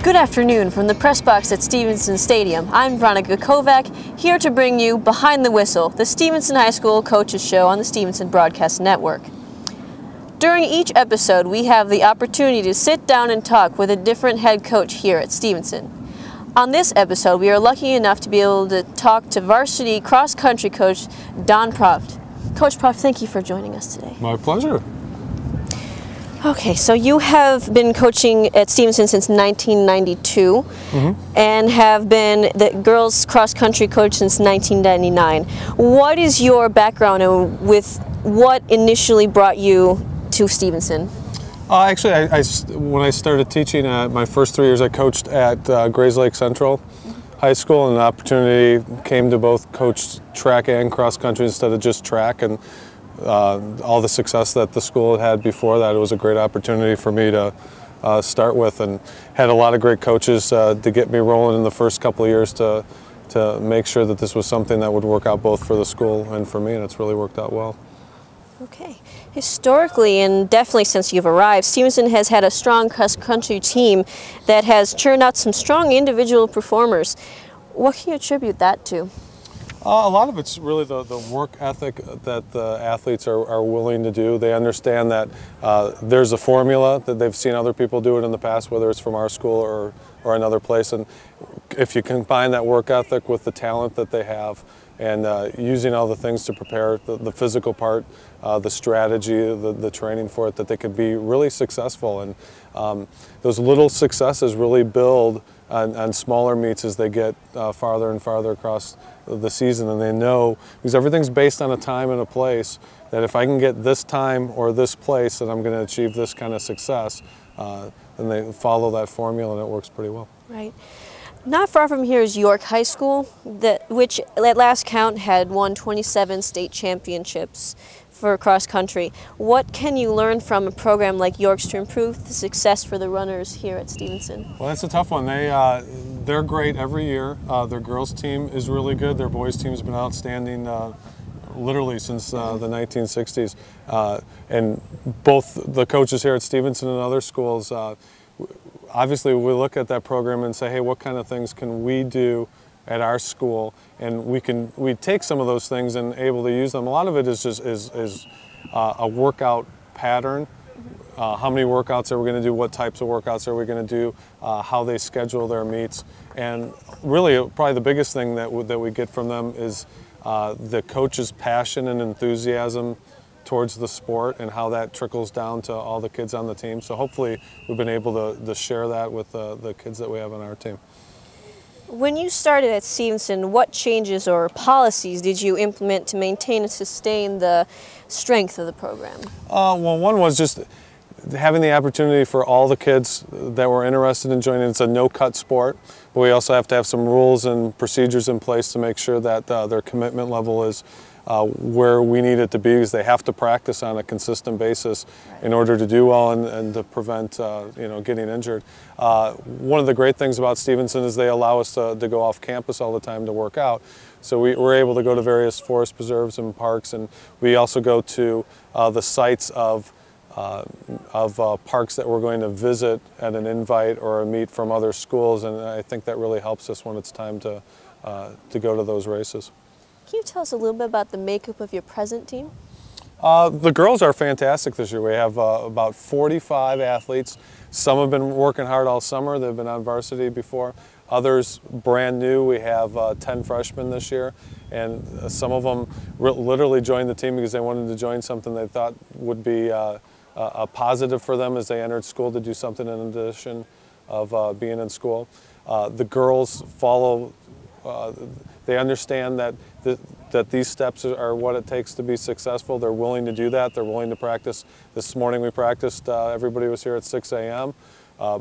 Good afternoon from the press box at Stevenson Stadium. I'm Veronica Kovac, here to bring you Behind the Whistle, the Stevenson High School Coaches Show on the Stevenson Broadcast Network. During each episode, we have the opportunity to sit down and talk with a different head coach here at Stevenson. On this episode, we are lucky enough to be able to talk to varsity cross-country coach Don Proft. Coach Proft, thank you for joining us today. My pleasure. Okay, so you have been coaching at Stevenson since 1992 and have been the girls cross-country coach since 1999. What is your background and with what initially brought you to Stevenson? Actually, when I started teaching, my first 3 years I coached at Grays Lake Central High School, and the opportunity came to both coach track and cross-country instead of just track. And all the success that the school had before that, it was a great opportunity for me to start with, and had a lot of great coaches to get me rolling in the first couple of years to make sure that this was something that would work out both for the school and for me, and it's really worked out well. Okay. Historically, and definitely since you've arrived, Stevenson has had a strong cross-country team that has churned out some strong individual performers. What can you attribute that to? A lot of it's really the work ethic that the athletes are willing to do. They understand that there's a formula, that they've seen other people do it in the past, whether it's from our school or another place. And if you combine that work ethic with the talent that they have and using all the things to prepare, the physical part, the strategy, the training for it, that they could be really successful. And those little successes really build on smaller meets as they get farther and farther across the season, and they know, because everything's based on a time and a place, that if I can get this time or this place, then I'm going to achieve this kind of success. And they follow that formula, and it works pretty well. Right. Not far from here is York High School, which at last count had won 27 state championships for cross country. What can you learn from a program like York's to improve the success for the runners here at Stevenson? Well, that's a tough one. They're great every year. Their girls team is really good. Their boys team has been outstanding literally since the 1960s. And both the coaches here at Stevenson and other schools, obviously we look at that program and say, hey, what kind of things can we do at our school, and we take some of those things and able to use them. A lot of it is just a workout pattern. How many workouts are we going to do? What types of workouts are we going to do? How they schedule their meets, and really, probably the biggest thing that we get from them is the coach's passion and enthusiasm towards the sport, and how that trickles down to all the kids on the team. So hopefully, we've been able to share that with the kids that we have on our team. When you started at Stevenson, what changes or policies did you implement to maintain and sustain the strength of the program? Well, one was just having the opportunity for all the kids that were interested in joining. It's a no-cut sport, but we also have to have some rules and procedures in place to make sure that their commitment level is where we need it to be, because they have to practice on a consistent basis in order to do well and to prevent getting injured. One of the great things about Stevenson is they allow us to go off campus all the time to work out. So we're able to go to various forest preserves and parks, and we also go to the sites of parks that we're going to visit at an invite or a meet from other schools, and I think that really helps us when it's time to go to those races. Can you tell us a little bit about the makeup of your present team? The girls are fantastic this year. We have about 45 athletes. Some have been working hard all summer. They've been on varsity before. Others brand new. We have 10 freshmen this year, and some of them literally joined the team because they wanted to join something they thought would be a positive for them as they entered school, to do something in addition of being in school. The girls follow. They understand that these steps are what it takes to be successful. They're willing to do that. They're willing to practice. This morning we practiced, everybody was here at 6 a.m.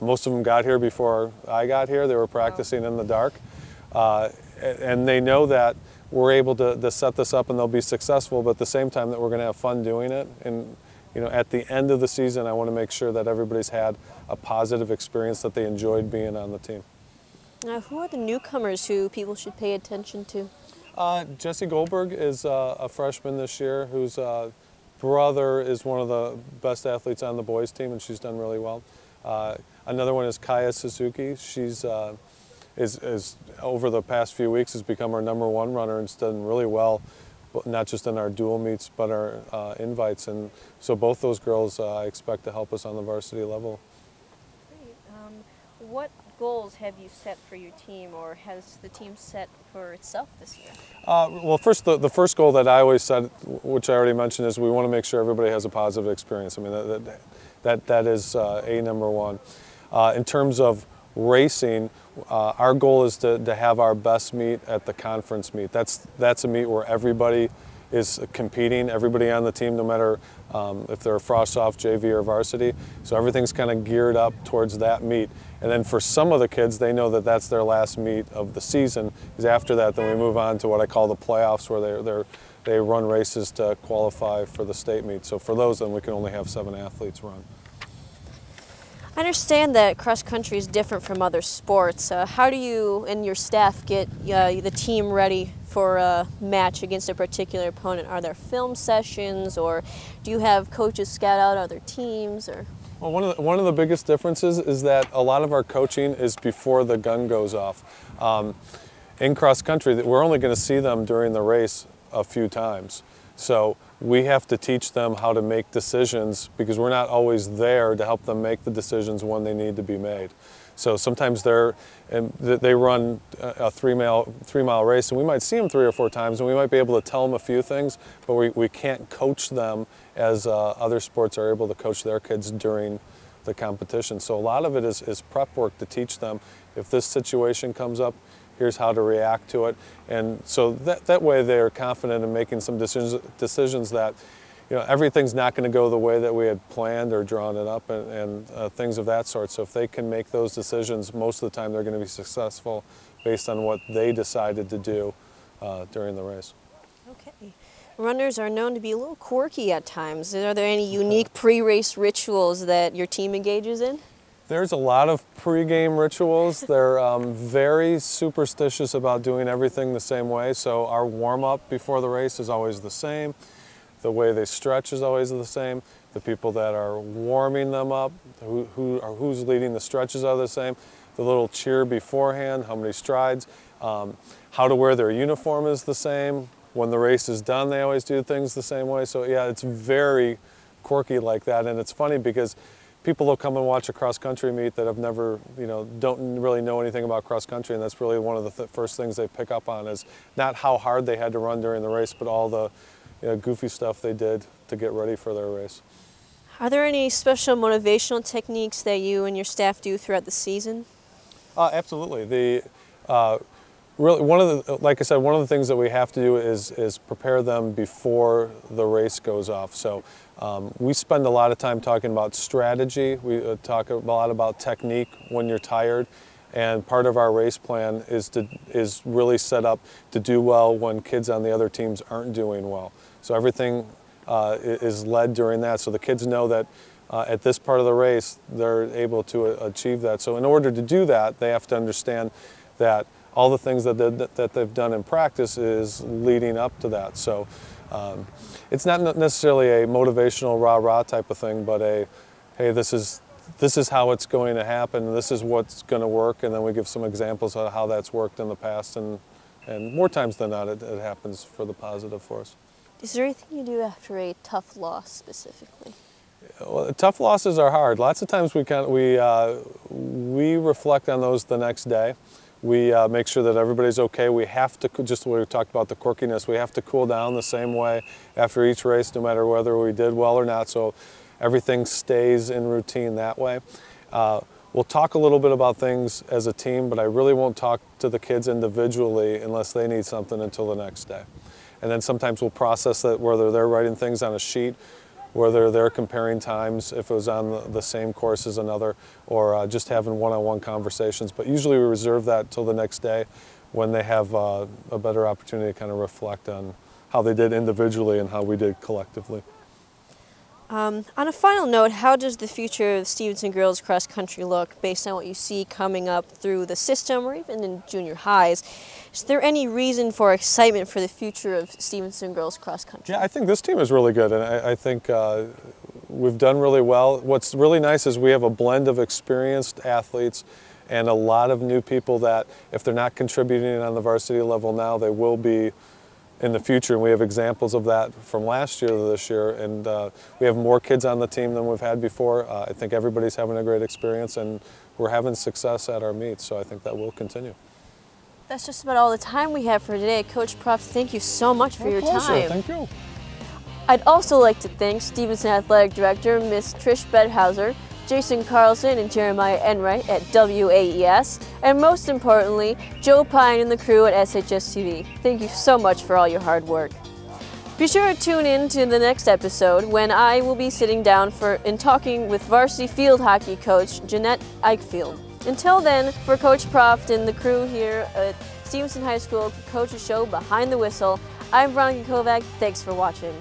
Most of them got here before I got here. They were practicing in the dark. And they know that we're able to set this up and they'll be successful, but at the same time that we're going to have fun doing it. And at the end of the season, I want to make sure that everybody's had a positive experience, that they enjoyed being on the team. Who are the newcomers who people should pay attention to? Jessie Goldberg is a freshman this year, whose brother is one of the best athletes on the boys team, and she's done really well. Another one is Kaya Suzuki. She's is over the past few weeks has become our #1 runner and has done really well, not just in our dual meets but our invites. And so both those girls I expect to help us on the varsity level. Great. What goals have you set for your team, or has the team set for itself this year? Well, first, the first goal that I always set, which I already mentioned, is we want to make sure everybody has a positive experience. I mean, that is #1. In terms of racing, our goal is to have our best meet at the conference meet. That's a meet where everybody is competing, everybody on the team, no matter if they're frost off, JV, or varsity. So everything's kind of geared up towards that meet. And then for some of the kids, they know that that's their last meet of the season. Because after that, then we move on to what I call the playoffs, where they run races to qualify for the state meet. So for those, then we can only have 7 athletes run. I understand that cross country is different from other sports. How do you and your staff get the team ready for a match against a particular opponent? Are there film sessions, or do you have coaches scout out other teams? Or well, one of the biggest differences is that a lot of our coaching is before the gun goes off. In cross country, we're only going to see them during the race a few times. So we have to teach them how to make decisions, because we're not always there to help them make the decisions when they need to be made. So sometimes they run a 3-mile race, and we might see them 3 or 4 times, and we might be able to tell them a few things, but we can't coach them as other sports are able to coach their kids during the competition. So a lot of it is prep work to teach them, if this situation comes up, here's how to react to it. And so that way they're confident in making some decisions that, you know, everything's not going to go the way that we had planned or drawn it up, and things of that sort. So if they can make those decisions, most of the time they're going to be successful based on what they decided to do during the race. Okay. Runners are known to be a little quirky at times. Are there any unique pre-race rituals that your team engages in? There's a lot of pre-game rituals. They're very superstitious about doing everything the same way. So our warm-up before the race is always the same. The way they stretch is always the same. The people that are warming them up, who's leading the stretches are the same. The little cheer beforehand, how many strides, how to wear their uniform is the same. When the race is done, they always do things the same way. So yeah, it's very quirky like that. And it's funny because people will come and watch a cross-country meet that have never, don't really know anything about cross-country, and that's really one of the first things they pick up on, is not how hard they had to run during the race, but all the goofy stuff they did to get ready for their race. Are there any special motivational techniques that you and your staff do throughout the season? Absolutely. Really, like I said, one of the things that we have to do is prepare them before the race goes off. So we spend a lot of time talking about strategy. We talk a lot about technique when you're tired, and part of our race plan is really set up to do well when kids on the other teams aren't doing well. So everything is led during that, so the kids know that at this part of the race they're able to achieve that. So in order to do that, they have to understand that all the things that they've done in practice is leading up to that. So it's not necessarily a motivational rah-rah type of thing, but hey, this is how it's going to happen, this is what's going to work, and then we give some examples of how that's worked in the past, and more times than not it happens for the positive for us. Is there anything you do after a tough loss specifically? Well, tough losses are hard. Lots of times we reflect on those the next day. We make sure that everybody's okay. We have to, just what we talked about, the quirkiness, we have to cool down the same way after each race, no matter whether we did well or not, so everything stays in routine that way. We'll talk a little bit about things as a team, but I really won't talk to the kids individually unless they need something until the next day. And then sometimes we'll process that, whether they're writing things on a sheet, whether they're comparing times, if it was on the same course as another, or just having one-on-one conversations. But usually we reserve that till the next day when they have a better opportunity to kind of reflect on how they did individually and how we did collectively. On a final note, how does the future of Stevenson girls cross country look based on what you see coming up through the system or even in junior highs? Is there any reason for excitement for the future of Stevenson girls cross country? Yeah, I think this team is really good, and I think we've done really well. What's really nice is we have a blend of experienced athletes and a lot of new people that if they're not contributing on the varsity level now, they will be in the future. And we have examples of that from last year to this year. And we have more kids on the team than we've had before. I think everybody's having a great experience and we're having success at our meets. So I think that will continue. That's just about all the time we have for today. Coach Proft, thank you so much for your time. Thank you. I'd also like to thank Stevenson Athletic Director, Miss Trish Bedhauser, Jason Carlson and Jeremiah Enright at WAES, and most importantly, Joe Pine and the crew at SHS TV. Thank you so much for all your hard work. Be sure to tune in to the next episode when I will be sitting down and talking with varsity field hockey coach Jeanette Eichfield. Until then, for Coach Proft and the crew here at Stevenson High School Coaches Show Behind the Whistle, I'm Veronica Kovac. Thanks for watching.